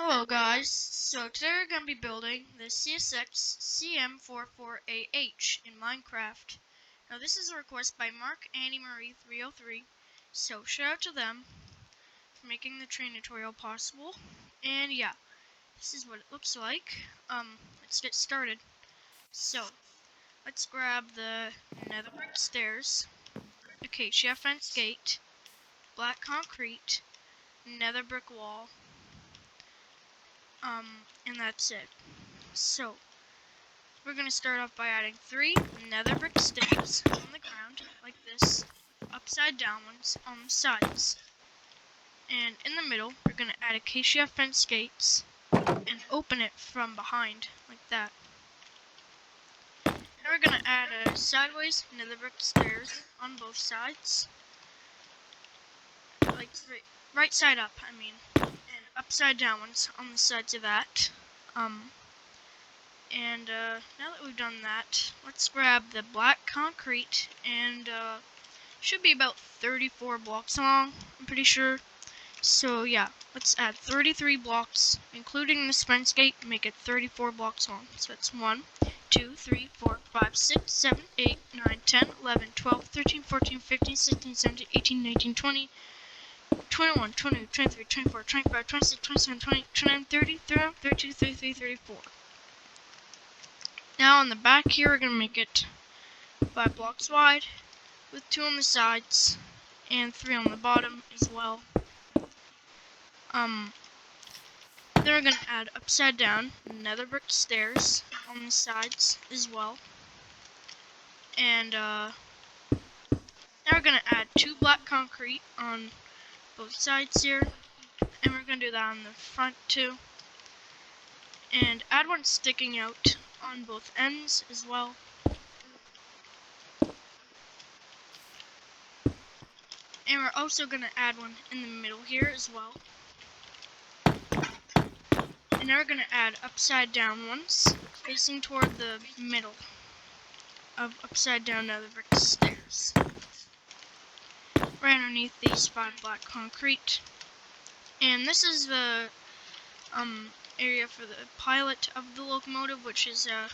Hello guys, so today we're going to be building the CSX CM44AH in Minecraft. Now this is a request by Mark Annie Marie 303, so shout out to them for making the train tutorial possible. And yeah, this is what it looks like. Let's get started. So, let's grab the nether brick stairs, acacia fence gate, black concrete, nether brick wall, and that's it. So, we're going to start off by adding 3 nether brick stairs on the ground, like this, upside down ones on the sides. And in the middle, we're going to add acacia fence gates and open it from behind, like that. Now we're going to add a sideways nether brick stairs on both sides, like right side up, and upside down ones on the sides of that. Now that we've done that, let's grab the black concrete, and should be about 34 blocks long, I'm pretty sure. So yeah, let's add 33 blocks, including the fence gate, make it 34 blocks long. So that's 1, 2, 3, 4, 5, 6, 7, 8, 9, 10, 11, 12, 13, 14, 15, 16, 17, 18, 19, 20, 21, 22, 23, 24, 25, 26, 27, 28, 29, 30, 31, 32, 33, 34. Now on the back here, we're going to make it 5 blocks wide, with 2 on the sides, and 3 on the bottom as well. Then we're going to add upside down nether brick stairs on the sides as well. And now we're going to add 2 black concrete on both sides here, and we're going to do that on the front too. And add one sticking out on both ends as well. And we're also going to add one in the middle here as well. And now we're going to add upside down ones facing toward the middle of upside down nether brick stairs. Right underneath these 5 black concrete. And this is the area for the pilot of the locomotive, which has a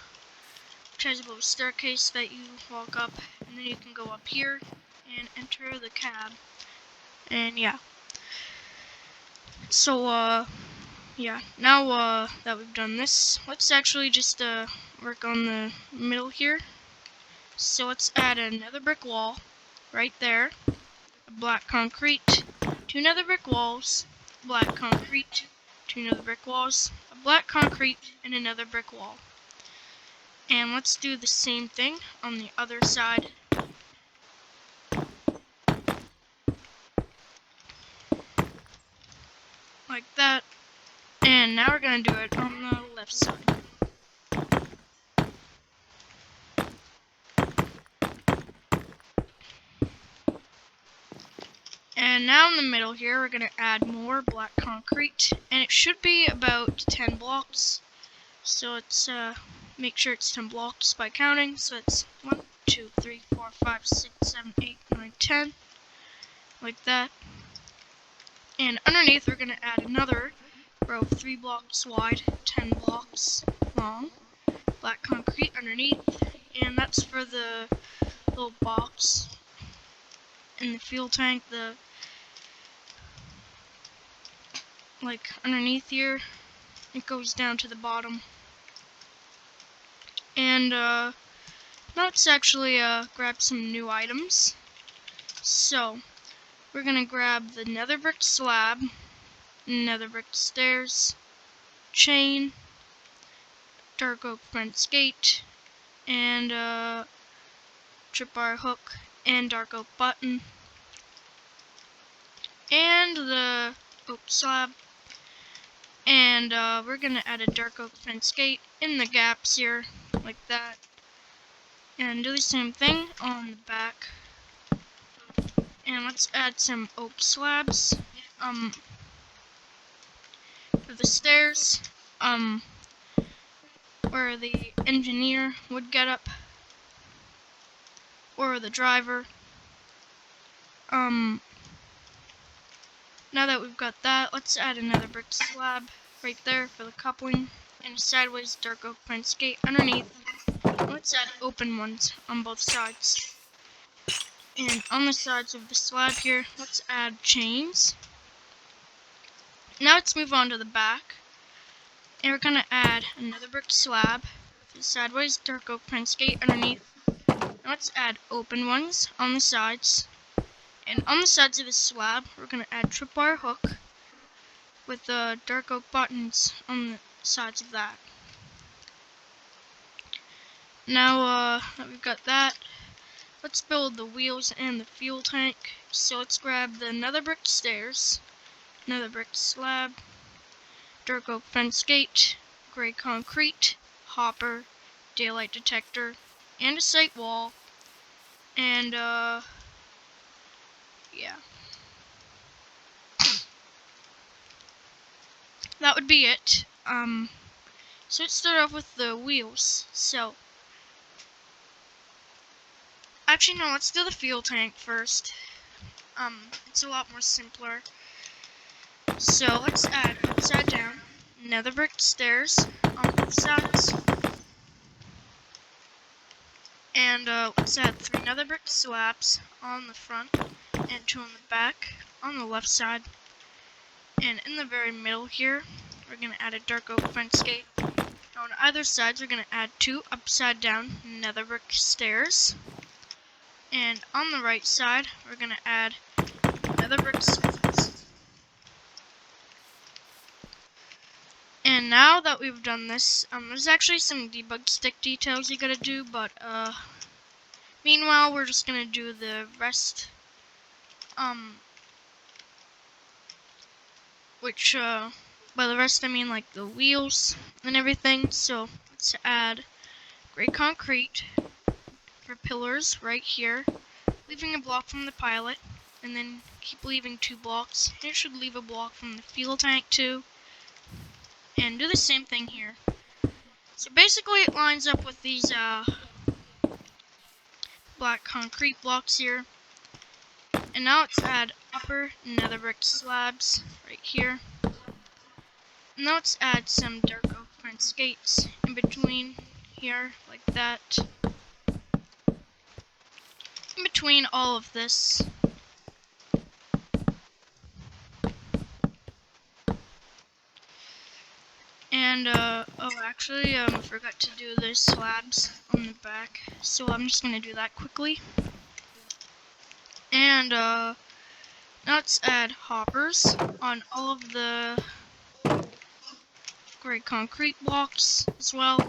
little staircase that you walk up, and then you can go up here and enter the cab. And yeah. So yeah, now that we've done this, let's actually just work on the middle here. So let's add another brick wall right there, a black concrete, 2 nether brick walls, black concrete, 2 nether brick walls, a black concrete, and another brick wall. And let's do the same thing on the other side. Like that. And now we're going to do it on the left side. And now in the middle here, we're going to add more black concrete. And it should be about 10 blocks. So let's make sure it's 10 blocks by counting. So it's 1, 2, 3, 4, 5, 6, 7, 8, 9, 10. Like that. And underneath, we're going to add another row of 3 blocks wide, 10 blocks long, black concrete underneath, and that's for the little box in the fuel tank, like underneath here, it goes down to the bottom. And now let's actually grab some new items. So we're going to grab the nether brick slab, nether brick stairs, chain, dark oak fence gate, and tripwire hook, and dark oak button, and the oak slab. And we're going to add a dark oak fence gate in the gaps here, like that. And do the same thing on the back. And let's add some oak slabs for the stairs, where the engineer would get up, or the driver. Now that we've got that, let's add another brick slab right there for the coupling, and a sideways dark oak fence gate underneath. Let's add open ones on both sides. And on the sides of the slab here, let's add chains. Now let's move on to the back. And we're going to add another brick slab with a sideways dark oak fence gate underneath. Now let's add open ones on the sides. And on the sides of the slab, we're going to add tripwire hook with the dark oak buttons on the sides of that. Now that we've got that, let's build the wheels and the fuel tank. So let's grab the nether brick stairs, nether brick slab, dark oak fence gate, gray concrete, hopper, daylight detector, and a sight wall. And yeah. That would be it. So let's start off with the wheels. So actually no, let's do the fuel tank first. It's a lot more simpler. So let's add upside down nether brick stairs on both sides. And let's add 3 nether brick slabs on the front and 2 on the back on the left side. And in the very middle here, we're going to add a dark oak fence gate. On either sides, we're going to add 2 upside down nether brick stairs. And on the right side, we're going to add nether brick slabs. And now that we've done this, there's actually some debug stick details you gotta do, but meanwhile, we're just gonna do the rest. Which by the rest I mean like the wheels and everything. So let's add gray concrete for pillars right here, leaving a block from the pilot, and then keep leaving 2 blocks. And it should leave a block from the fuel tank too. And do the same thing here. So basically it lines up with these black concrete blocks here. And now let's add upper nether brick slabs right here. Now let's add some dark oak fence gates in between here, like that. In between all of this. And, oh, actually, I forgot to do the slabs on the back, so I'm just gonna do that quickly. And, now let's add hoppers on all of the gray concrete blocks as well.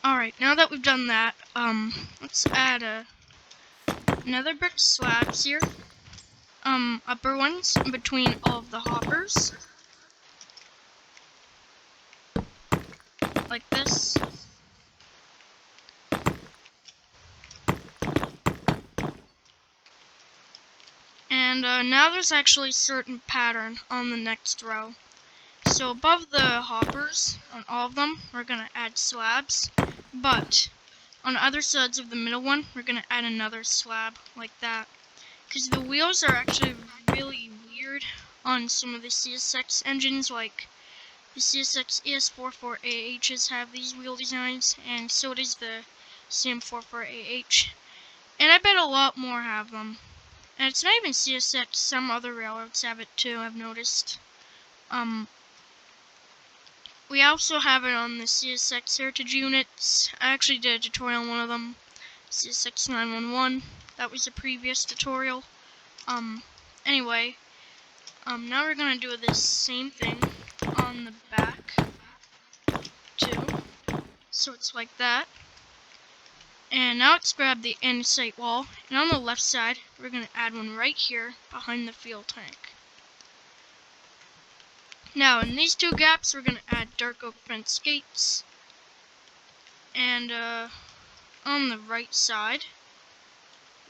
Alright, now that we've done that, let's add another brick slabs here. Upper ones in between all of the hoppers. Like this. And now there's actually a certain pattern on the next row. So above the hoppers, on all of them, we're going to add slabs. But on other sides of the middle one, we're going to add another slab like that. Because the wheels are actually really weird on some of the CSX engines, like the CSX CM44AHs have these wheel designs, and so does the CM44AH. And I bet a lot more have them. And it's not even CSX, some other railroads have it too, I've noticed. We also have it on the CSX Heritage units. I actually did a tutorial on one of them, CSX 911. That was a previous tutorial. Anyway, now we're gonna do the same thing on the back too. So it's like that. And now let's grab the insight wall, and on the left side, we're gonna add one right here behind the fuel tank. Now, in these 2 gaps, we're going to add dark oak fence gates. And on the right side,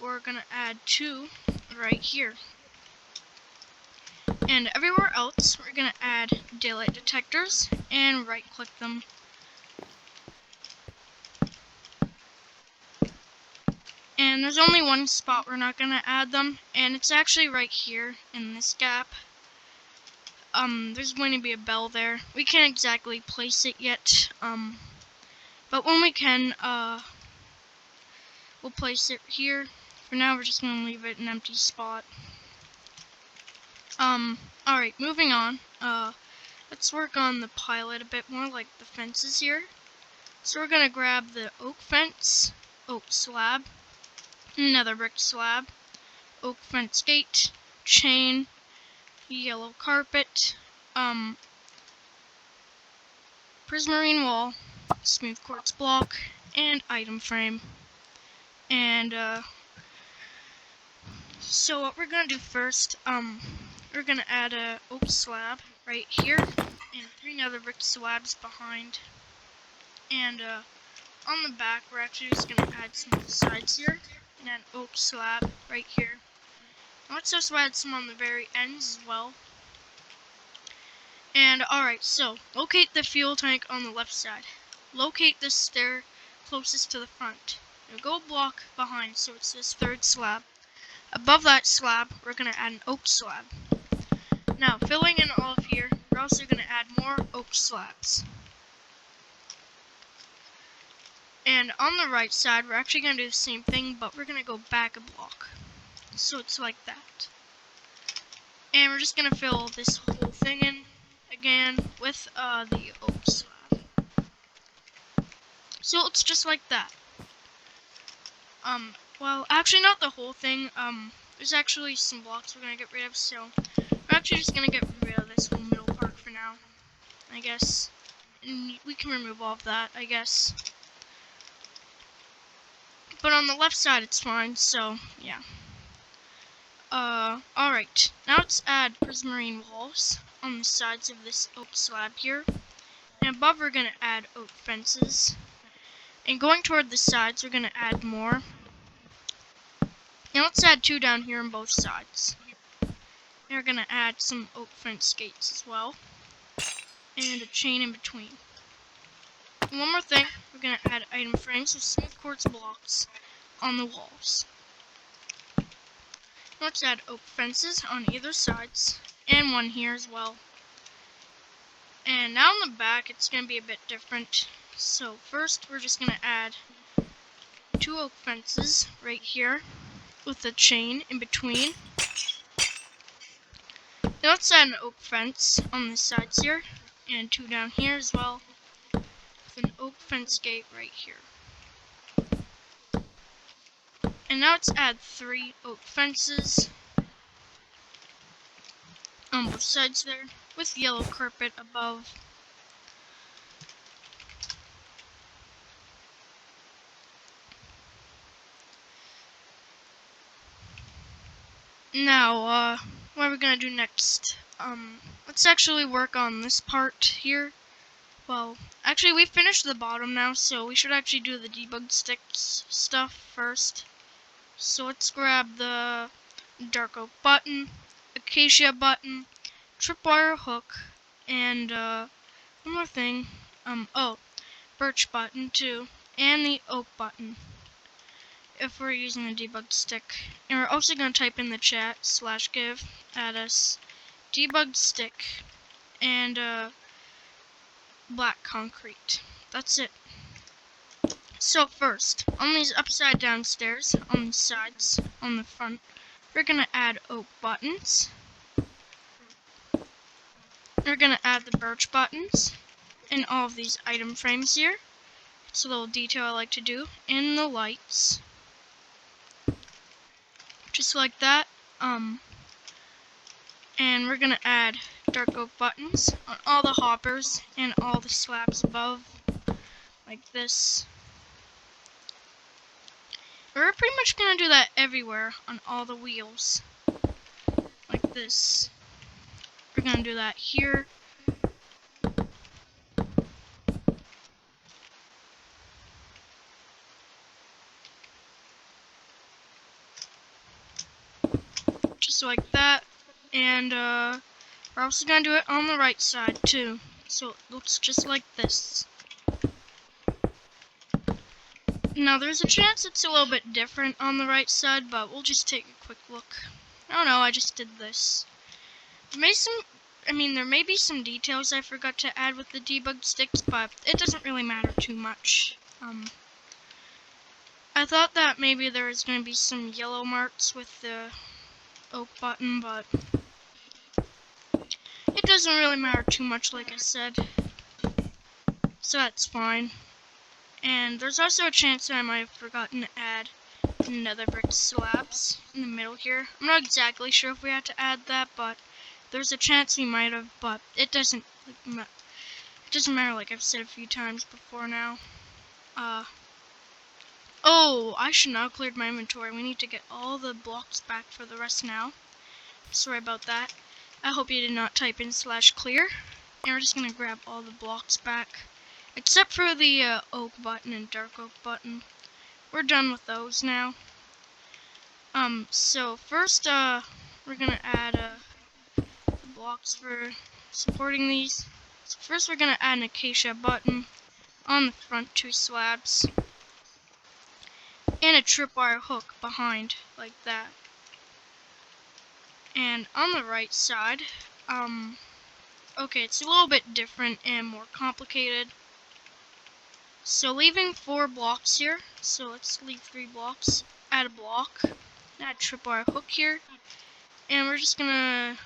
we're going to add 2 right here. And everywhere else, we're going to add daylight detectors and right-click them. And there's only one spot we're not gonna add them, and it's actually right here in this gap. There's going to be a bell there. We can't exactly place it yet, but when we can, we'll place it here. For now, we're just gonna leave it an empty spot. Alright, moving on. Let's work on the pilot a bit more, like the fences here. So we're gonna grab the oak fence, oak slab, another brick slab, oak fence gate, chain, yellow carpet, prismarine wall, smooth quartz block, and item frame. And so what we're gonna do first, we're gonna add a oak slab right here, and 3 other brick slabs behind. And on the back, we're actually just gonna add some on the sides here, and an oak slab right here. Let's also add some on the very ends as well. And alright, so locate the fuel tank on the left side. Locate the stair closest to the front. Now go a block behind, so it's this 3rd slab. Above that slab, we're going to add an oak slab. Now, filling in all of here, we're also going to add more oak slabs. And on the right side, we're actually going to do the same thing, but we're going to go back a block. So it's like that. And we're just going to fill this whole thing in again with the oak slab. So it looks just like that. Well, actually not the whole thing. There's actually some blocks we're gonna get rid of, so we're actually just gonna get rid of this whole middle part for now, I guess. And we can remove all of that, I guess. But on the left side it's fine, so yeah. Alright. Now let's add prismarine walls on the sides of this oak slab here. And above we're gonna add oak fences. And going toward the sides, we're going to add more. Now let's add 2 down here on both sides. And we're going to add some oak fence gates as well. And a chain in between. And one more thing, we're going to add item frames with smooth quartz blocks on the walls. Now let's add oak fences on either sides. And one here as well. And now on the back, it's going to be a bit different. So first, we're just going to add 2 oak fences right here with a chain in between. Now let's add an oak fence on the sides here, and 2 down here as well, with an oak fence gate right here. And now let's add 3 oak fences on both sides there, with yellow carpet above. Now, what are we gonna do next? Let's actually work on this part here. Well, actually we finished the bottom now, so we should actually do the debug sticks stuff first. So let's grab the dark oak button, acacia button, tripwire hook, and one more thing, birch button too, and the oak button, if we're using the debug stick. And we're also going to type in the chat /give add us debug stick and black concrete. That's it. So first, on these upside down stairs, on the sides, on the front, we're going to add oak buttons. We're going to add the birch buttons and all of these item frames here. It's a little detail I like to do. And the lights. Just like that. And we're gonna add dark oak buttons on all the hoppers and all the slabs above, like this. We're pretty much gonna do that everywhere on all the wheels, like this. We're gonna do that here. Just like that. And we're also going to do it on the right side too, so it looks just like this. Now there's a chance it's a little bit different on the right side, but we'll just take a quick look. Oh no, I just did this. There may be some details I forgot to add with the debug sticks, but it doesn't really matter too much. I thought that maybe there was going to be some yellow marks with the oak button, but it doesn't really matter too much, like I said. So that's fine. And there's also a chance that I might have forgotten to add nether brick slabs in the middle here. I'm not exactly sure if we had to add that, but there's a chance we might have, but it doesn't matter, like I've said a few times before now. Oh, I should not have cleared my inventory. We need to get all the blocks back for the rest now. Sorry about that. I hope you did not type in /clear. And we're just going to grab all the blocks back. Except for the oak button and dark oak button. We're done with those now. So first, we're going to add the blocks for supporting these. So first we're going to add an acacia button on the front two slabs. And a tripwire hook behind, like that. And on the right side, okay, it's a little bit different and more complicated. So leaving 4 blocks here, so let's leave 3 blocks, add a block, add a tripwire hook here, and we're just gonna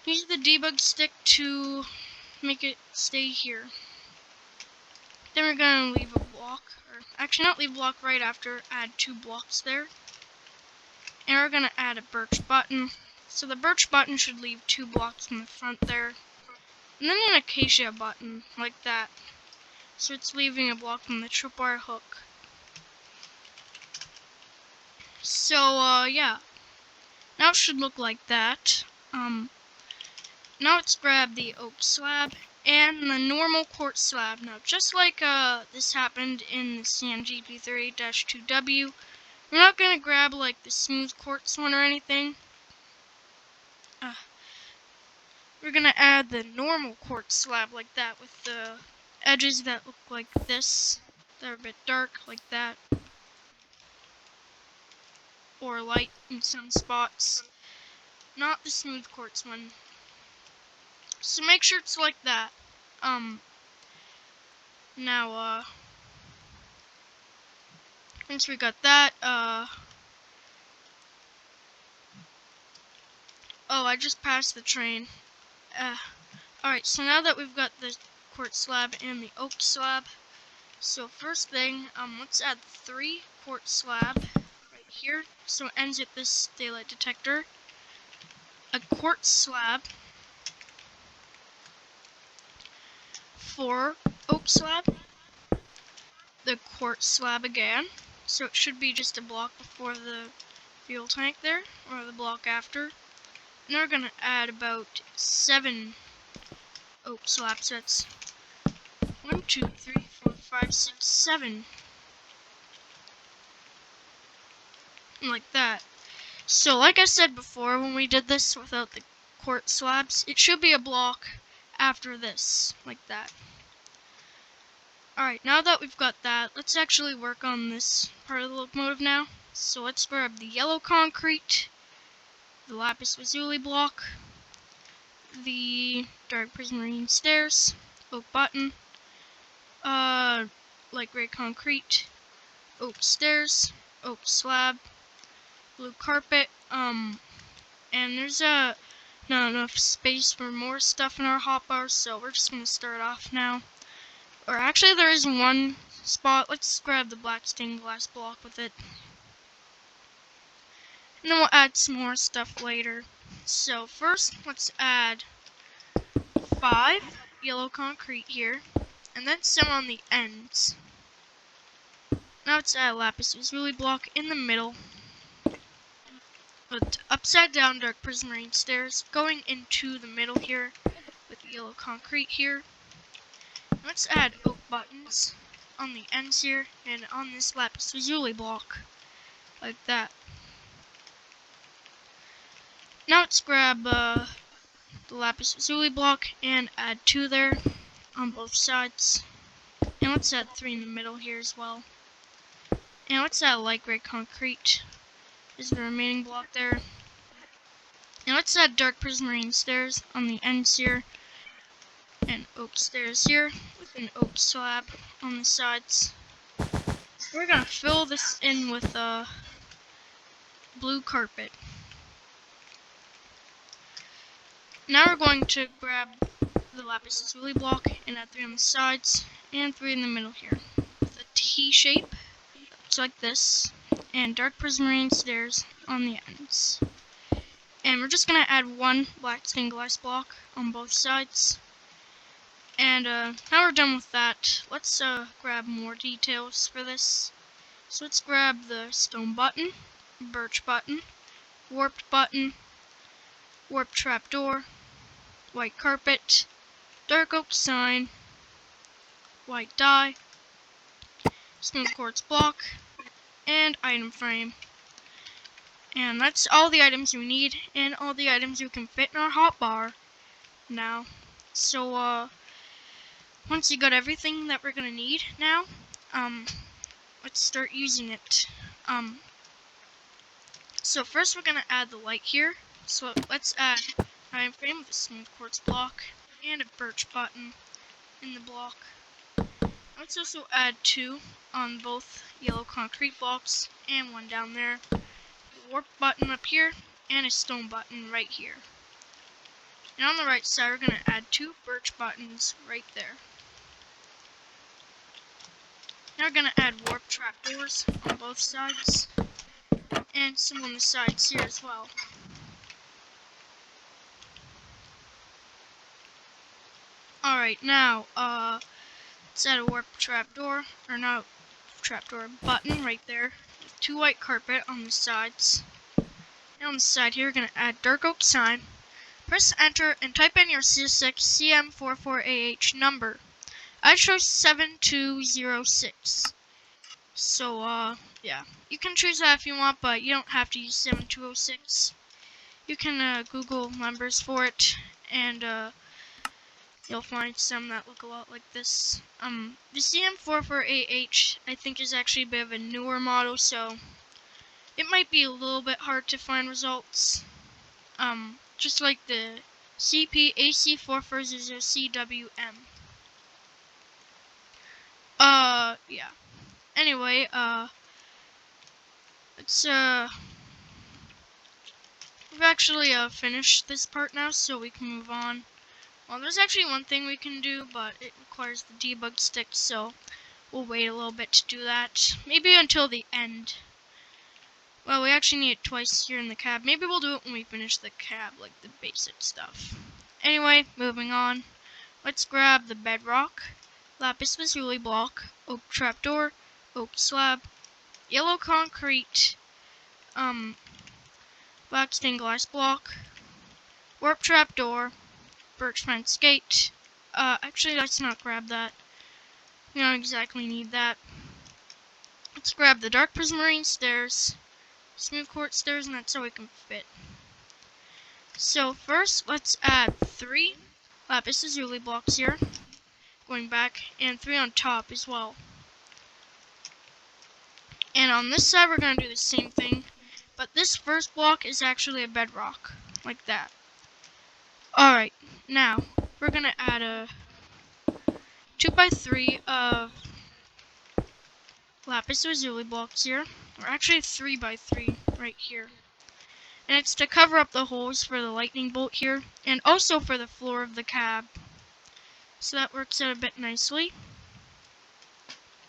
use the debug stick to make it stay here. Then we're gonna leave a block, or actually not leave a block right after, add 2 blocks there. And we're gonna add a birch button. So the birch button should leave 2 blocks in the front there. And then an acacia button, like that. So it's leaving a block from the tripwire hook. So, yeah. Now it should look like that. Now let's grab the oak slab and the normal quartz slab. Now, just like this happened in the CM44AH2W, we're not going to grab like the smooth quartz one or anything. We're going to add the normal quartz slab like that with the edges that look like this. They're a bit dark like that. Or light in some spots. Not the smooth quartz one. So make sure it's like that. Now, once we got that, oh, I just passed the train. Alright, so now that we've got the quartz slab and the oak slab, so first thing, let's add 3 quartz slab right here, so it ends at this daylight detector. A quartz slab, 4 oak slab, the quartz slab again, so it should be just a block before the fuel tank there, or the block after. And we're gonna add about 7 oak slabs. So that's 1, 2, 3, 4, 5, 6, 7. Like that. So like I said before, when we did this without the quartz slabs, it should be a block after this, like that. Alright, now that we've got that, let's actually work on this part of the locomotive now. So let's grab the yellow concrete, the lapis lazuli block, the dark prismarine stairs, oak button, light gray concrete, oak stairs, oak slab, blue carpet, and there's not enough space for more stuff in our hotbars, so we're just gonna start off now. Or actually, there is one spot. Let's grab the black stained glass block with it. And then we'll add some more stuff later. So first, let's add 5 yellow concrete here, and then some on the ends. Now let's add a lapis lazuli block in the middle, with upside down dark prismarine stairs going into the middle here, with the yellow concrete here. Let's add oak buttons on the ends here, and on this lapis lazuli block, like that. Now let's grab the lapis lazuli block and add 2 there on both sides. And let's add 3 in the middle here as well. And let's add light gray concrete is the remaining block there. And let's add dark prismarine stairs on the ends here, and oak stairs here with an oak slab on the sides. We're gonna fill this in with a blue carpet. Now we're going to grab the lapis lazuli block and add 3 on the sides and 3 in the middle here with a T shape. It's like this, and dark prismarine stairs on the ends. And we're just gonna add 1 black stained glass block on both sides. And now we're done with that, let's grab more details for this. So let's grab the stone button, birch button, warped button, warp trapdoor, white carpet, dark oak sign, white die, smooth quartz block, and item frame. And that's all the items we need, and all the items we can fit in our hotbar now. So once you got everything that we're gonna need now, let's start using it. So first we're gonna add the light here. So let's add item frame with a smooth quartz block and a birch button in the block. Let's also add 2 on both yellow concrete blocks and 1 down there. A warp button up here and a stone button right here. And on the right side we're gonna add 2 birch buttons right there. Now we're gonna add warp trapdoors on both sides and some on the sides here as well. Alright, now let's add a warp trapdoor, or no, trapdoor button right there with 2 white carpet on the sides. And on the side here we're gonna add dark oak sign. Press enter and type in your CSX CM44AH number. I chose 7206. So yeah, you can choose that if you want, but you don't have to use 7206. You can Google numbers for it, and you'll find some that look a lot like this. The CM44AH I think is actually a bit of a newer model, so it might be a little bit hard to find results. Just like the CPAC4400CWM. Yeah. Anyway, let's we've actually finished this part now, so we can move on. Well, there's actually one thing we can do, but it requires the debug stick, so we'll wait a little bit to do that. Maybe until the end. Well, we actually need it twice here in the cab. Maybe we'll do it when we finish the cab, like the basic stuff. Anyway, moving on. Let's grab the bedrock, lapis lazuli block, oak trapdoor, oak slab, yellow concrete, black stained glass block, warp trapdoor, birch fence gate. Actually, let's not grab that. We don't exactly need that. Let's grab the dark prismarine stairs, smooth quartz stairs, and that's how we can fit. So first, let's add 3 lapis lazuli blocks here, going back, and 3 on top as well. And on this side, we're going to do the same thing, but this first block is actually a bedrock, like that. Alright, now, we're going to add a 2x3 of lapis lazuli blocks here, or actually 3x3 right here. And it's to cover up the holes for the lightning bolt here, and also for the floor of the cab. So that works out a bit nicely.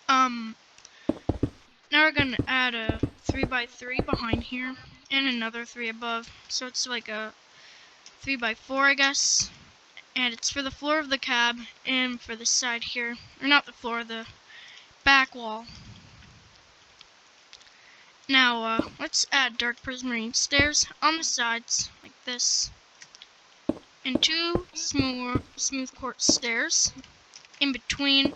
Now we're going to add a 3x3 behind here, and another 3 above. So it's like a 3x4, I guess. And it's for the floor of the cab, and for the side here. Or not the floor, the back wall. Now, let's add dark prismarine stairs on the sides, like this. And 2 smooth quartz stairs in between.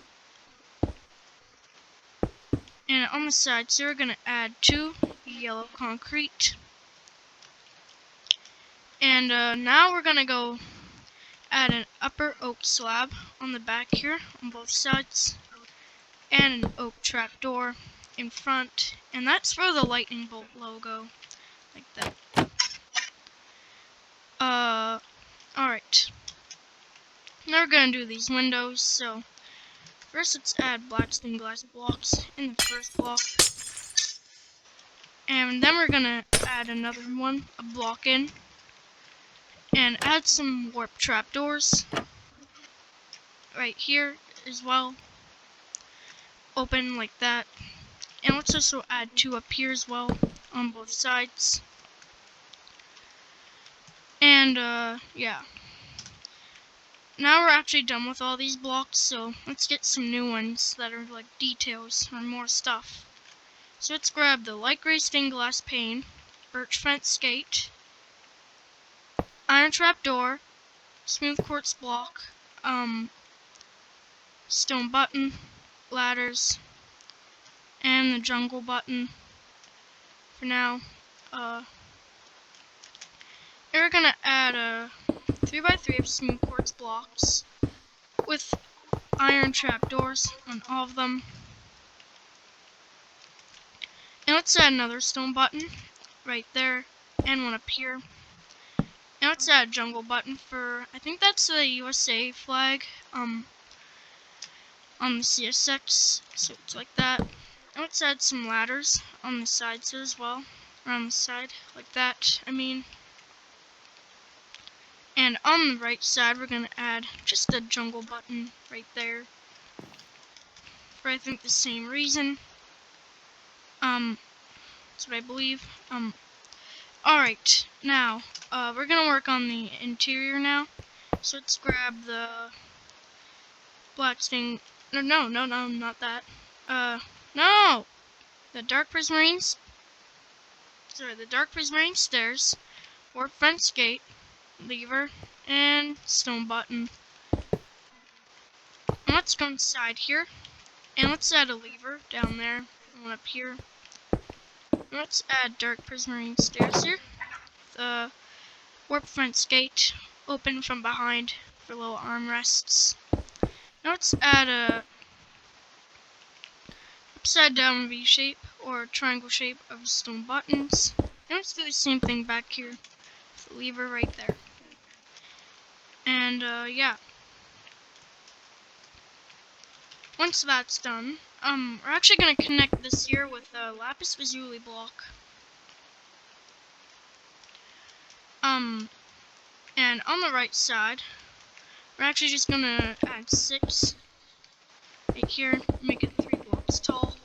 And on the sides here, we're going to add 2 yellow concrete. And now we're going to go add an upper oak slab on the back here, on both sides. and an oak trapdoor in front, and that's for the lightning bolt logo, like that. Alright. Now we're gonna do these windows, so first let's add black stained glass blocks in the first block. And then we're gonna add another one, a block in, and add some warp trapdoors right here as well. Open like that. And let's also add 2 up here as well on both sides. And yeah. Now we're actually done with all these blocks, so let's get some new ones that are like details or more stuff. So let's grab the light gray stained glass pane, birch fence gate, iron trap door, smooth quartz block, stone button, ladders, and the jungle button for now. We're gonna add a 3x3 of smooth quartz blocks with iron trapdoors on all of them. And let's add another stone button right there and one up here. And let's add a jungle button for, I think that's the USA flag on the CSX, so it's like that. And let's add some ladders on the sides as well, or on the side like that, I mean. And on the right side we're going to add just a jungle button right there for I think the same reason. That's what I believe. Alright, now we're going to work on the interior now. So let's grab the black stain. No, not that. No! The dark prismarine. Sorry, the dark prismarine stairs, warp fence gate, lever, and stone button. And let's go inside here, and let's add a lever down there, and one up here. And let's add dark prismarine stairs here. The warp fence gate, open from behind for little armrests. Now let's add a upside down V shape or triangle shape of stone buttons. And let's do the same thing back here with the lever right there. And yeah. Once that's done, we're actually gonna connect this here with a lapis lazuli block. And on the right side, we're actually just gonna add 6 right here, make it 3 blocks tall.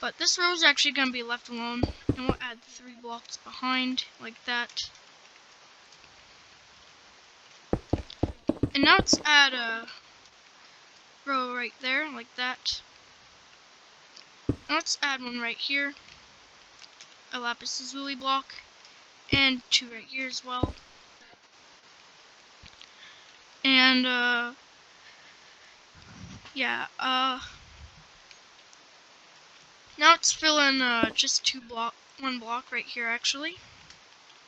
But this row is actually gonna be left alone, and we'll add 3 blocks behind, like that. And now let's add a row right there, like that. And let's add one right here, a lapis lazuli block, and 2 right here as well. And yeah, now let's fill in just 1 block right here actually,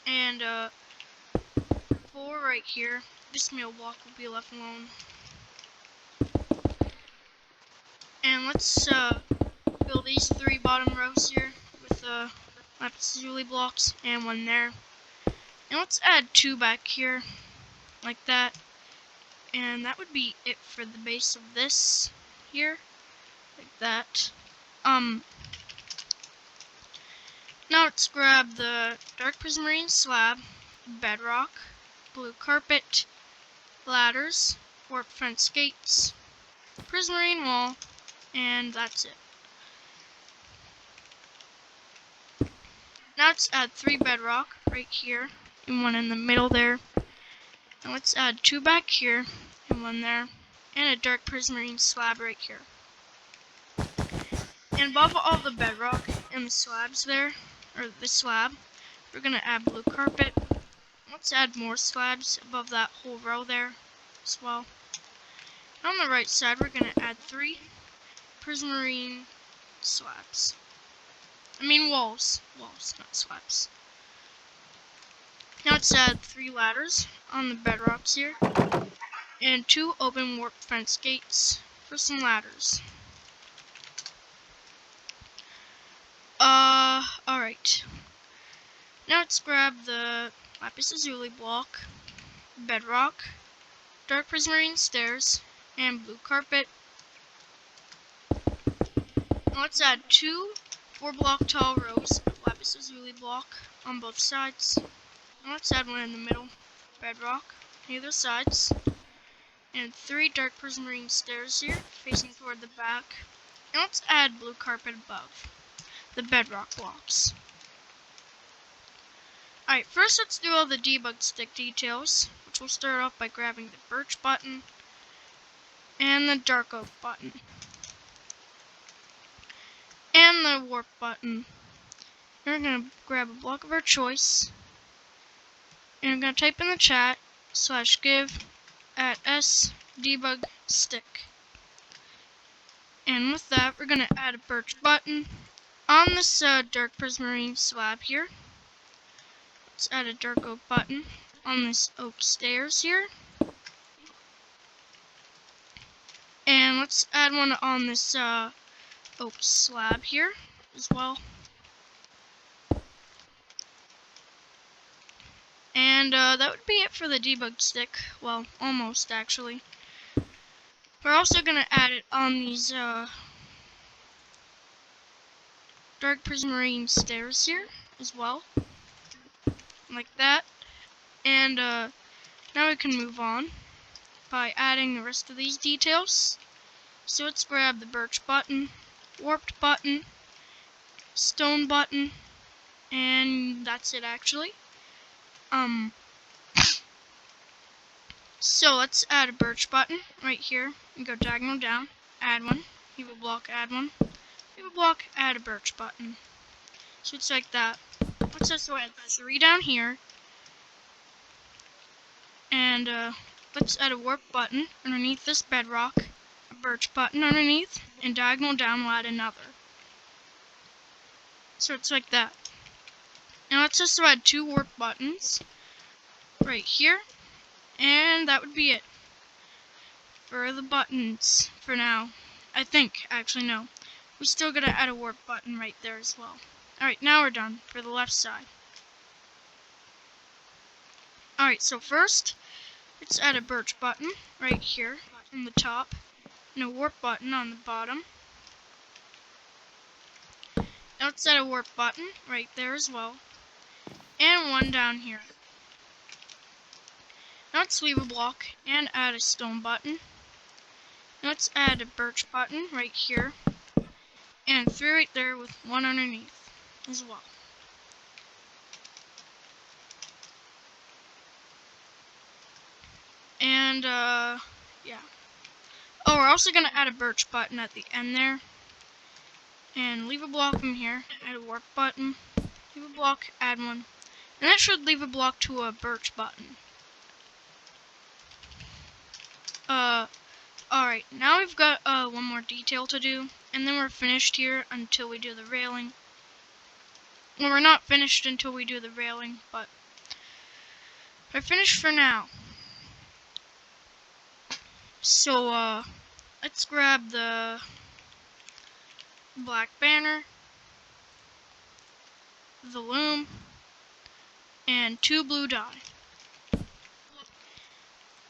and 4 right here. This middle block will be left alone. And let's fill these 3 bottom rows here with lapis lazuli blocks and 1 there. And let's add 2 back here, like that. And that would be it for the base of this here, like that. Now let's grab the dark prismarine slab, bedrock, blue carpet, ladders, warp fence gates, prismarine wall, and that's it. Now let's add 3 bedrock right here, and 1 in the middle there. And let's add 2 back here, and 1 there, and a dark prismarine slab right here. And above all the bedrock and the slabs there, or the slab, we're going to add blue carpet. Let's add more slabs above that whole row there as well. And on the right side, we're going to add 3 prismarine slabs. I mean walls, not slabs. Now let's add 3 ladders on the bedrocks here, and 2 open warp fence gates for some ladders. Alright. Now let's grab the lapis lazuli block, bedrock, dark prismarine stairs, and blue carpet. Now let's add 2 4-block tall rows of lapis lazuli block on both sides. Now let's add one in the middle, bedrock, on either sides, and 3 dark prismarine stairs here, facing toward the back. And let's add blue carpet above the bedrock blocks. Alright, first let's do all the debug stick details, which we'll start off by grabbing the birch button and the dark oak button and the warp button. We're going to grab a block of our choice, and I'm going to type in the chat /give at s debug stick. And with that, we're going to add a birch button on this dark prismarine slab here. Let's add a dark oak button on this oak stairs here. And let's add one on this oak slab here as well. And that would be it for the debug stick. Well, almost actually. We're also going to add it on these dark prismarine stairs here as well. Like that. And now we can move on by adding the rest of these details. So let's grab the birch button, warped button, stone button, and that's it actually. So let's add a birch button right here and go diagonal down, add one, leave a block, add one, leave a block, add a birch button. So it's like that. Let's also add 3 down here, and let's add a warp button underneath this bedrock, a birch button underneath, and diagonal down we'll add another. So it's like that. Now let's also add 2 warp buttons right here, and that would be it for the buttons for now. I think, actually no. We still gotta add a warp button right there as well. Alright, now we're done for the left side. Alright, so first, let's add a birch button right here on the top, and a warp button on the bottom. Now let's add a warp button right there as well, and one down here. Now let's leave a block and add a stone button. Now let's add a birch button right here, and 3 right there with one underneath as well. And yeah. Oh, we're also gonna add a birch button at the end there, and leave a block from here, add a warp button, leave a block, add one, and that should leave a block to a birch button. Alright, now we've got one more detail to do, and then we're finished here until we do the railing. Well, we're not finished until we do the railing, but we're finished for now. So, let's grab the black banner, the loom, and 2 blue dye.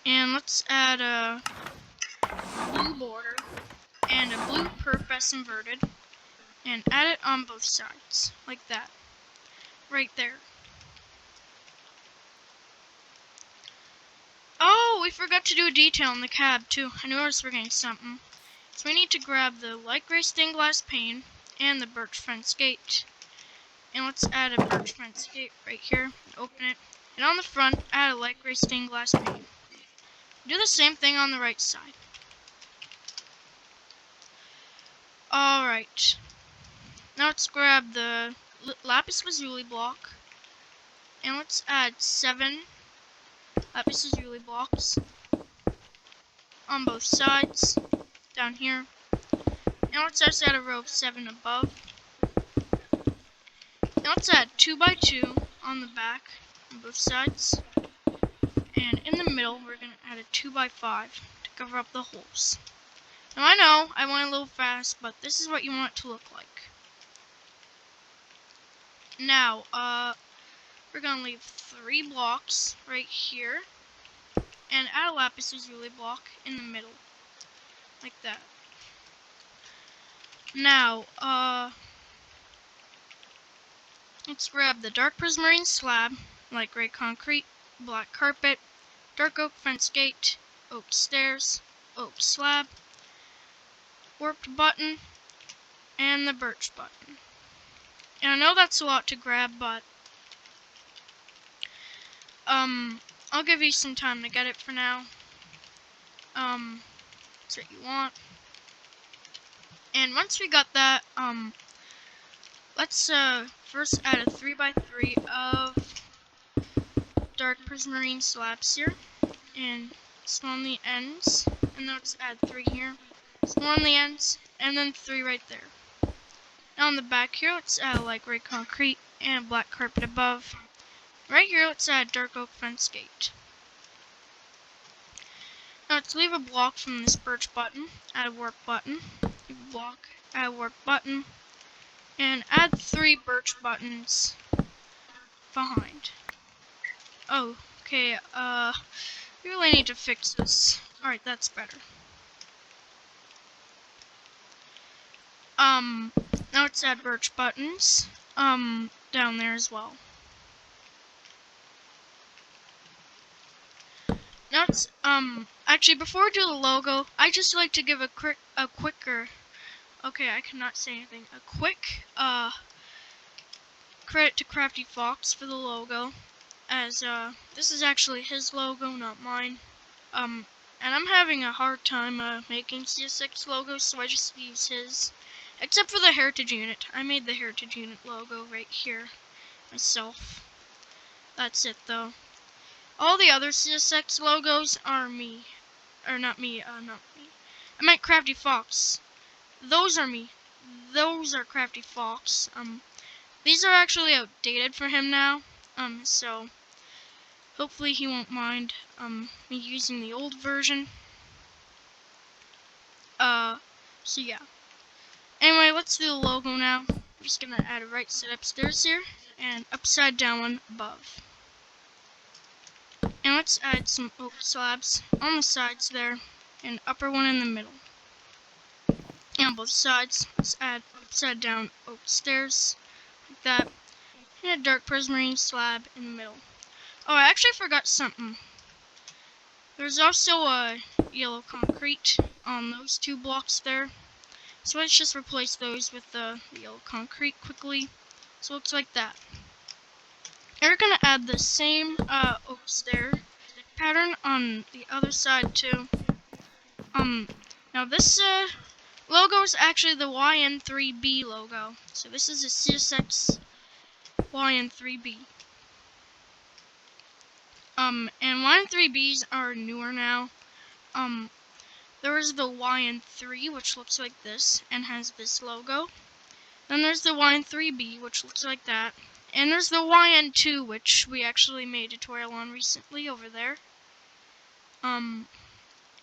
And let's add a blue border and a blue purpose inverted, and add it on both sides, like that, right there. Oh, we forgot to do a detail on the cab too. I knew I was forgetting something. So we need to grab the light gray stained glass pane and the birch fence gate. And let's add a birch fence gate right here, open it, and on the front, add a light gray stained glass pane. Do the same thing on the right side. Alright. Now let's grab the lapis lazuli block, and let's add 7 lapis lazuli blocks on both sides, down here. Now let's also add a row of 7 above. Now let's add 2 by 2 on the back on both sides. And in the middle, we're going to add a 2 by 5 to cover up the holes. Now I know I went a little fast, but this is what you want it to look like. Now, we're gonna leave 3 blocks right here, and add a lapis lazuli block in the middle, like that. Now, let's grab the dark prismarine slab, light gray concrete, black carpet, dark oak fence gate, oak stairs, oak slab, warped button, and the birch button. And I know that's a lot to grab, but I'll give you some time to get it for now. That's what you want. And once we got that, let's first add a 3x3 of dark prismarine slabs here, and small on the ends, and then let's add 3 here, small on the ends, and then 3 right there. Now on the back here, let's add light gray concrete and black carpet above. Right here, let's add dark oak fence gate. Now let's leave a block from this birch button, add a warp button, leave a block, add a warp button, and add 3 birch buttons behind. Oh, okay, we really need to fix this. Alright, that's better. Now let's add birch buttons, down there as well. Now it's, actually before we do the logo, I just like to give a quick credit to Crafty Fox for the logo, as, this is actually his logo, not mine. And I'm having a hard time, making CSX logos, so I just use his. Except for the Heritage Unit. I made the Heritage Unit logo right here myself. That's it, though. All the other CSX logos are me. Or not me, not me. I meant Crafty Fox. Those are me. Those are Crafty Fox. These are actually outdated for him now. So hopefully he won't mind, me using the old version. So yeah. Anyway, let's do the logo now. I'm just gonna add a right side upstairs here, and upside down one above. And let's add some oak slabs on the sides there, and upper one in the middle. And on both sides, let's add upside down oak stairs, like that, and a dark prismarine slab in the middle. Oh, I actually forgot something. There's also a yellow concrete on those 2 blocks there. So let's just replace those with the yellow concrete quickly. So it looks like that. And we're gonna add the same oak stair pattern on the other side too. Now this logo is actually the YN3B logo. So this is a CSX YN3B. And YN3Bs are newer now. There is the YN3, which looks like this and has this logo. Then there's the YN3B, which looks like that. And there's the YN2, which we actually made a tutorial on recently over there. And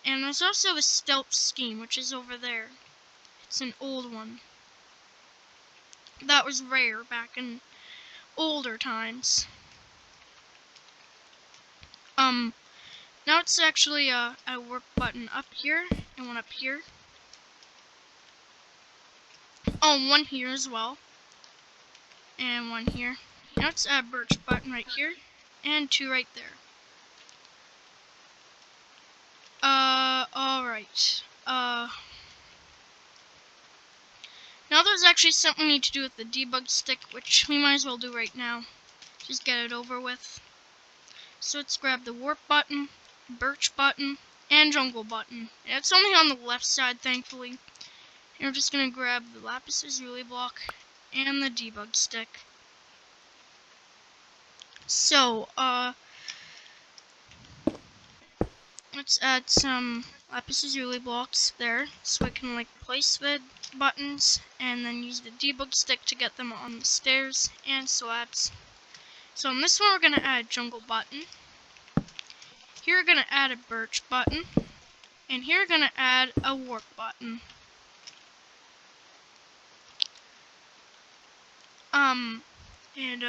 there's also the stealth scheme, which is over there. It's an old one. That was rare back in older times. Now it's actually a warp button up here, and one up here. Oh, one here as well. And one here. Now let's add a birch button right here, and 2 right there. Alright. Now there's actually something we need to do with the debug stick, which we might as well do right now. Just get it over with. So let's grab the warp button, birch button, and jungle button. And it's only on the left side, thankfully. And we're just gonna grab the lapis lazuli block and the debug stick. So, let's add some lapis lazuli blocks there, so I can place the buttons, and then use the debug stick to get them on the stairs and slabs. So on this one we're gonna add a jungle button. Here we're gonna add a birch button, and here we're gonna add a warp button. And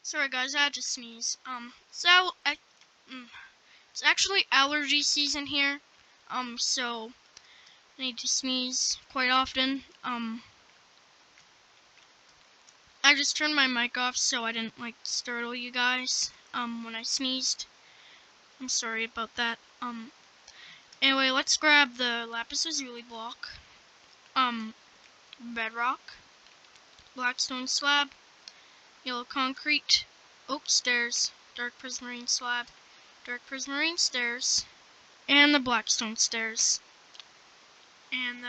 sorry guys, I had to sneeze. It's actually allergy season here. So I need to sneeze quite often. I just turned my mic off so I didn't like startle you guys when I sneezed. I'm sorry about that. Anyway, let's grab the lapis lazuli block, bedrock, blackstone slab, yellow concrete, oak stairs, dark prismarine slab, dark prismarine stairs, and the blackstone stairs. And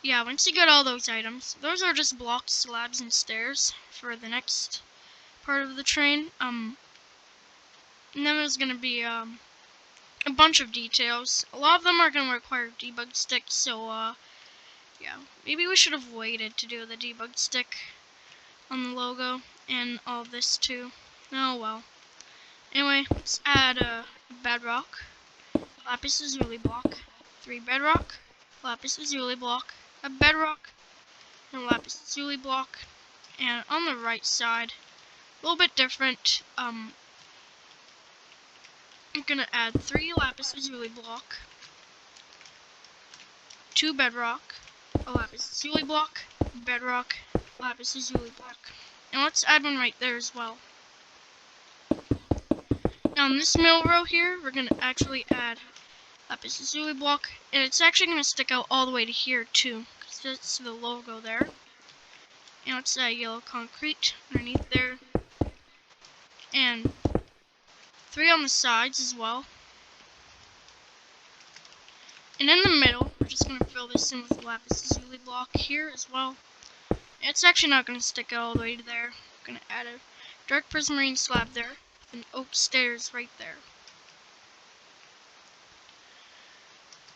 yeah, once you get all those items, those are just blocks, slabs, and stairs for the next part of the train. And then there's gonna be a bunch of details. A lot of them are gonna require debug sticks, so yeah, maybe we should have waited to do the debug stick on the logo and all this too. Oh well. Anyway, let's add a bedrock, lapis lazuli block, 3 bedrock, lapis lazuli block, a bedrock, and lapis lazuli block. And on the right side, a little bit different. I'm gonna add 3 lapis lazuli block, 2 bedrock, a lapis lazuli block, bedrock, lapis lazuli block. And let's add one right there as well. Now in this middle row here, we're gonna actually add lapis lazuli block, and it's actually gonna stick out all the way to here too, because that's the logo there. And let's add yellow concrete underneath there, and 3 on the sides as well. And in the middle, we're just going to fill this in with lapis lazuli block here as well. It's actually not going to stick out all the way to there. We're going to add a dark prismarine slab there, with an oak stairs right there.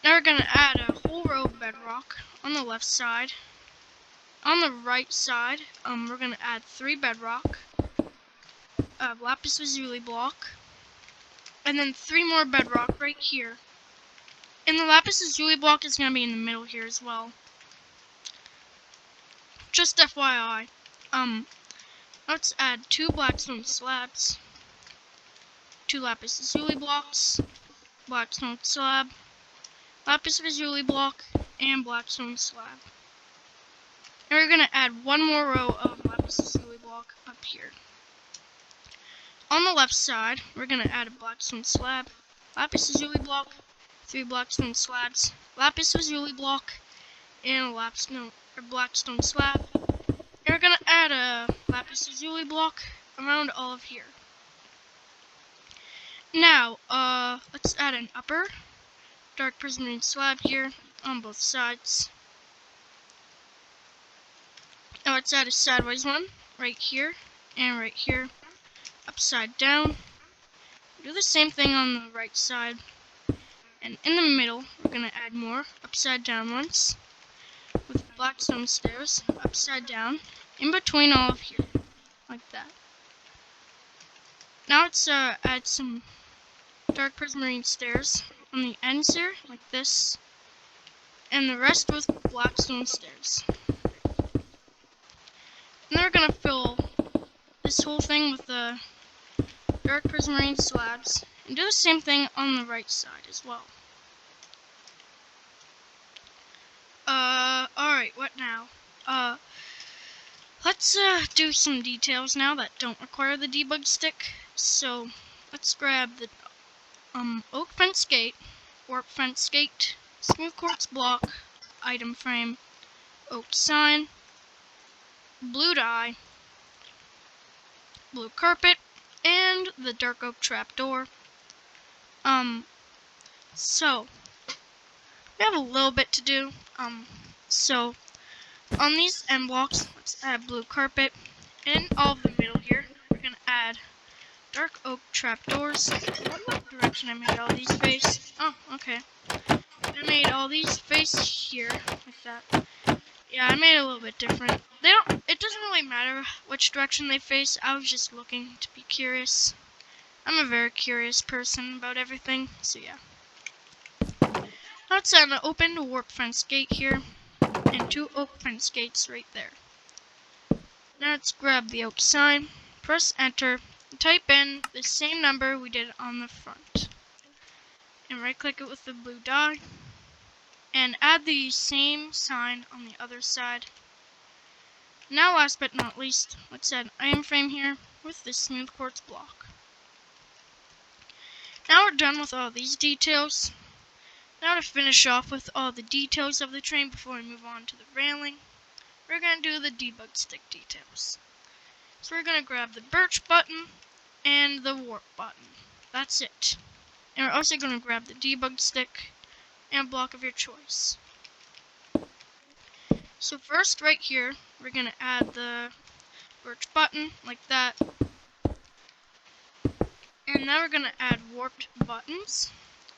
Now we're going to add a whole row of bedrock on the left side. On the right side, we're going to add 3 bedrock, a lapis lazuli block, and then 3 more bedrock right here. And the lapis lazuli block is going to be in the middle here as well. Just FYI. Let's add 2 blackstone slabs, 2 lapis lazuli blocks, blackstone slab, lapis lazuli block, and blackstone slab. And we're going to add 1 more row of lapis lazuli block up here. On the left side, we're going to add a blackstone slab, lapis lazuli block, 3 blackstone slabs, lapis lazuli block, and a blackstone slab. And we're going to add a lapis lazuli block around all of here. Now, let's add an upper dark prismarine slab here on both sides. Now let's add a sideways one right here and right here, upside down. Do the same thing on the right side. And in the middle, we're going to add more upside down ones with blackstone stairs upside down in between all of here, like that. Now let's add some dark prismarine stairs on the ends here, like this, and the rest with blackstone stairs. And then we're going to fill this whole thing with the dark prismarine slabs, and do the same thing on the right side as well. Alright, what now? Let's do some details now that don't require the debug stick. So, let's grab the oak fence gate, warp fence gate, smooth quartz block, item frame, oak sign, blue dye, blue carpet, and the dark oak trapdoor. So we have a little bit to do. So on these end blocks, let's add blue carpet. In all of the middle here, we're gonna add dark oak trapdoors. What direction I made all these face? Oh, okay. I made all these face here, like that. Yeah, I made it a little bit different. It doesn't really matter which direction they face. I was just looking to be curious. I'm a very curious person about everything, so yeah. Let's open the warp fence gate here, and 2 oak fence gates right there. Now let's grab the oak sign, press enter, and type in the same number we did on the front. And right click it with the blue dot, and add the same sign on the other side. Now last but not least, let's add an iron frame here with this smooth quartz block. Now we're done with all these details. Now to finish off with all the details of the train before we move on to the railing, we're going to do the debug stick details. So we're going to grab the birch button and the warp button. That's it. And we're also going to grab the debug stick and block of your choice. So first right here, we're going to add the birch button like that. And now we're going to add warped buttons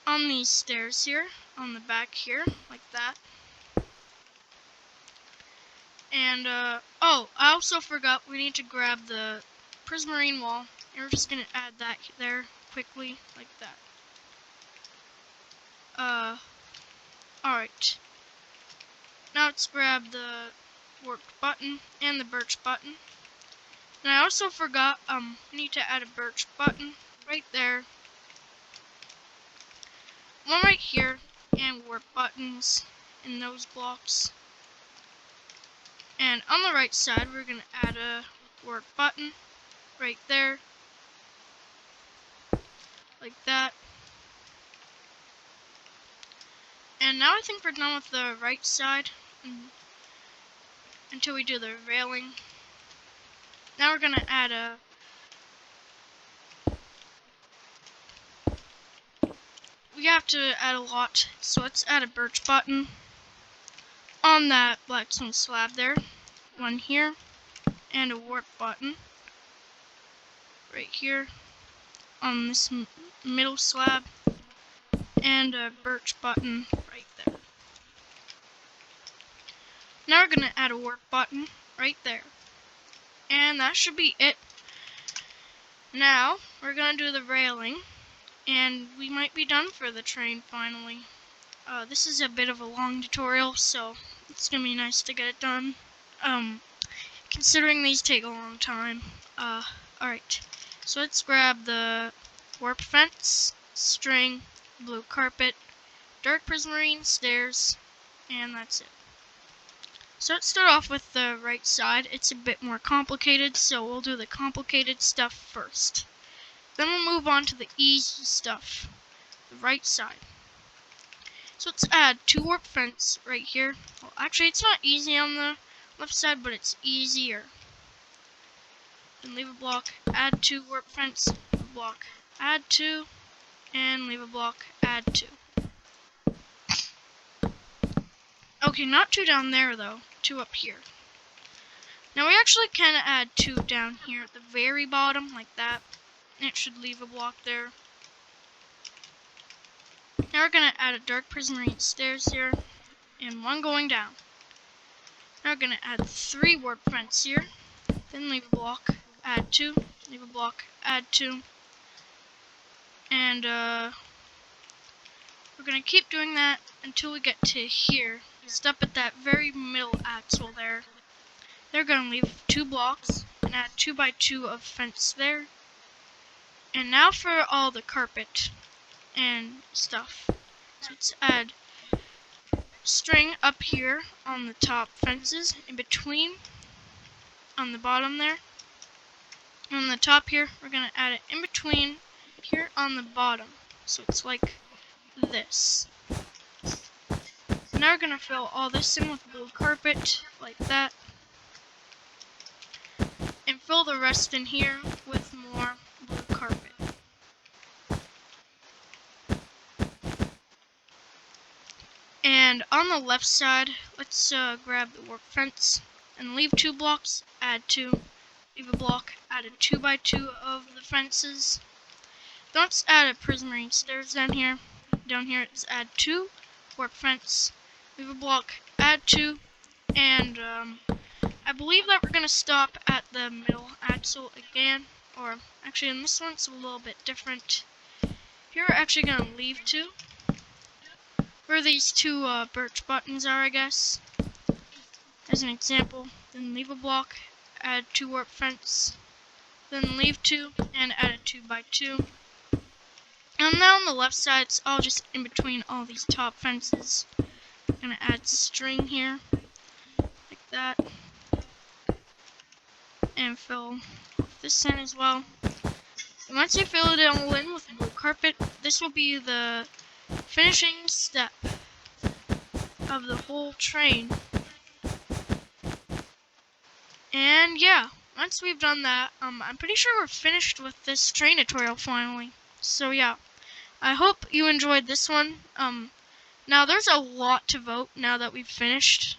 on these stairs here, on the back here, like that. And, oh, I also forgot we need to grab the prismarine wall, and we're just going to add that there quickly, like that. Alright. Now let's grab the warped button and the birch button. And I also forgot, we need to add a birch button right there. One right here, and warp buttons in those blocks. And on the right side, we're going to add a warp button right there, like that. And now I think we're done with the right side until we do the railing. Now we're going to add we have to add a lot, so let's add a birch button on that blackstone slab there. One here, and a warp button right here on this middle slab, and a birch button right there. Now we're going to add a warp button right there. And that should be it. Now we're going to do the railing, and we might be done for the train finally. This is a bit of a long tutorial, so it's going to be nice to get it done. Considering these take a long time. Alright. So let's grab the warp fence, string, blue carpet, dark prismarine stairs, and that's it. So let's start off with the right side. It's a bit more complicated, so we'll do the complicated stuff first. Then we'll move on to the easy stuff, the right side. So let's add 2 warp fence right here. Well, actually, it's not easy on the left side, but it's easier. Then leave a block, add 2 warp fence, leave a block, add 2, and leave a block, add 2. Okay, not 2 down there though, 2 up here. Now we actually can add 2 down here at the very bottom, like that. And it should leave a block there. Now we're going to add a dark prismarine stairs here, and 1 going down. Now we're going to add 3 warp fence here, then leave a block, add 2, leave a block, add 2. And we're going to keep doing that until we get to here. Just up at that very middle axle there. They're going to leave 2 blocks and add 2 by 2 of fence there. And now for all the carpet and stuff. So let's add string up here on the top fences, in between, on the bottom there. And on the top here, we're going to add it in between here on the bottom. So it's like this. Now we're going to fill all this in with blue carpet, like that. And fill the rest in here with more blue carpet. And on the left side, let's grab the warp fence and leave 2 blocks, add 2, leave a block, add a 2 by 2 of the fences. Then let's add a prismarine stairs down here. Down here, let's add 2 warp fence, leave a block, add 2, and I believe that we're going to stop at the middle axle again, or actually in this one it's a little bit different. Here we're actually going to leave 2. We're where these two birch buttons are, I guess, as an example. Then leave a block, add 2 warp fence, then leave 2, and add a 2x2. And now on the left side, it's all just in between all these top fences. I'm gonna add string here, like that, and fill this in as well. And once you fill it all in with a blue carpet, this will be the finishing step of the whole train. And yeah, once we've done that, I'm pretty sure we're finished with this train tutorial finally. So yeah, I hope you enjoyed this one. Now there's a lot to vote now that we've finished.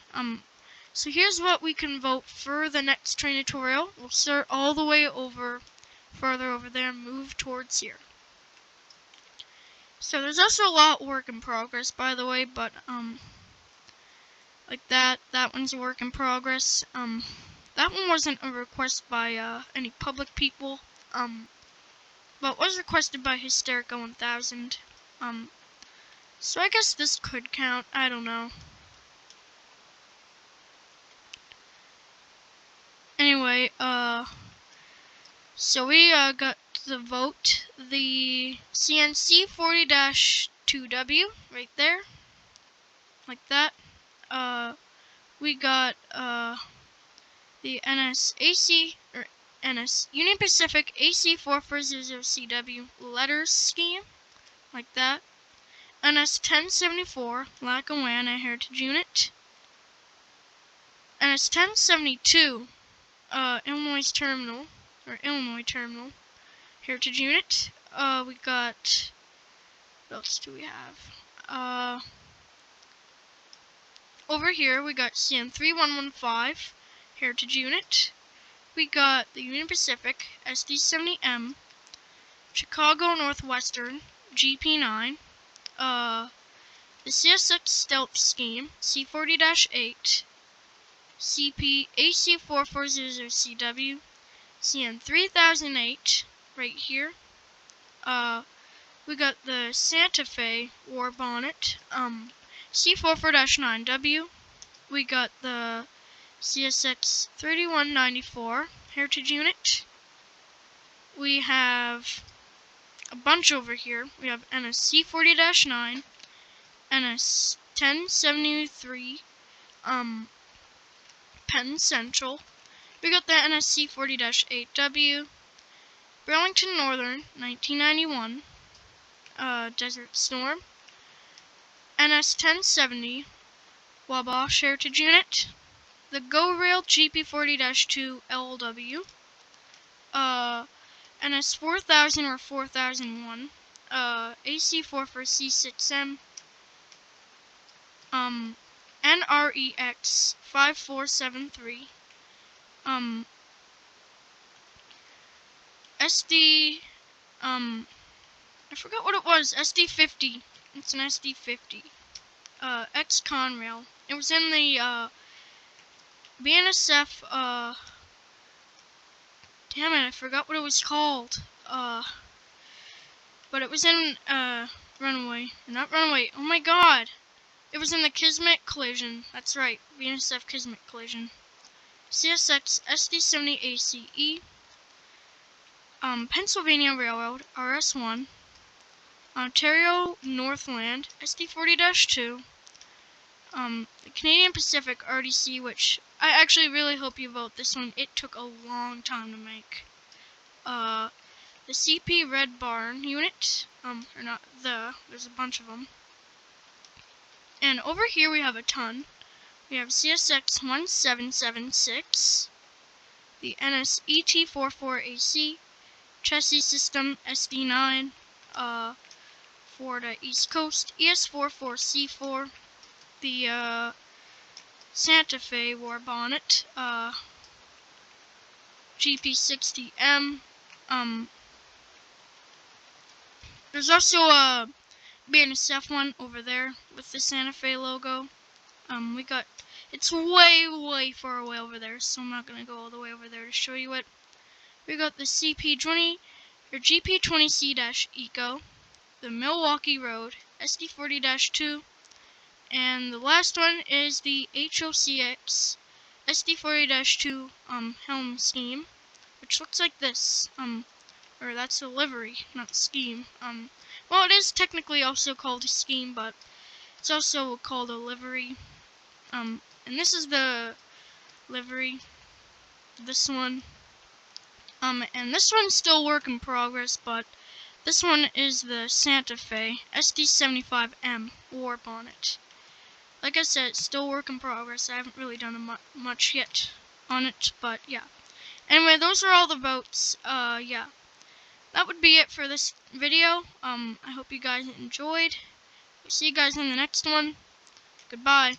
So here's what we can vote for the next train tutorial. We'll start all the way over, farther over there, and move towards here. So there's also a lot of work in progress, by the way, but like that one's a work in progress. That one wasn't a request by any public people, but was requested by Hysterica 1000. So I guess this could count. I don't know. Anyway, so we got the vote, the CNC 40-2W right there, like that. We got the NSAC or NS Union Pacific AC4400CW letters scheme, like that. NS 1074 Lackawanna Heritage Unit. NS 1072 Illinois Terminal Heritage Unit. We got, what else do we have? Over here we got CM3115 Heritage Unit. We got the Union Pacific SD70M Chicago Northwestern GP9. The CSX Stealth Scheme C40-8 CP AC4400CW CN3008 right here. We got the Santa Fe War Bonnet C44-9W. We got the CSX 3194 Heritage Unit. We have a bunch over here. We have NSC 40-9, NS 1073, Penn Central. We got the NSC 40-8W, Burlington Northern 1991, Desert Storm, NS 1070, Wabash Heritage Unit, the Go Rail GP 40-2 LW, NS 4000 or 4001, AC44C6M, NREX 5473, SD, I forgot what it was, SD50, it's an SD50, X-Conrail. It was in the, BNSF, damn it, I forgot what it was called, but it was in, Runaway, not Runaway, oh my god! It was in the Kismet Collision. That's right, BNSF Kismet Collision. CSX SD70 ACE. Pennsylvania Railroad RS1. Ontario Northland SD40-2. The Canadian Pacific RDC, which I actually really hope you vote this one. It took a long time to make. The CP Red Barn unit. Or not the. There's a bunch of them. And over here we have a ton. We have CSX 1776, the NSET44AC, Chassis System SD9, for the East Coast, ES44C4, the Santa Fe War Bonnet, GP60M. There's also a BNSF one over there with the Santa Fe logo. We got, it's way far away over there, so I'm not gonna go all the way over there to show you it. We got the CP20 or GP20C-Eco, the Milwaukee Road SD40-2, And the last one is the CSX CM44AH helm scheme, which looks like this. Or that's a livery, not a scheme. Well, it is technically also called a scheme, but it's also called a livery. And this is the livery. This one. And this one's still work in progress, but this one is the Santa Fe SD75M war bonnet. Like I said, it's still work in progress. I haven't really done much yet on it, but yeah. Anyway, those are all the votes. Yeah. That would be it for this video. I hope you guys enjoyed. See you guys in the next one. Goodbye.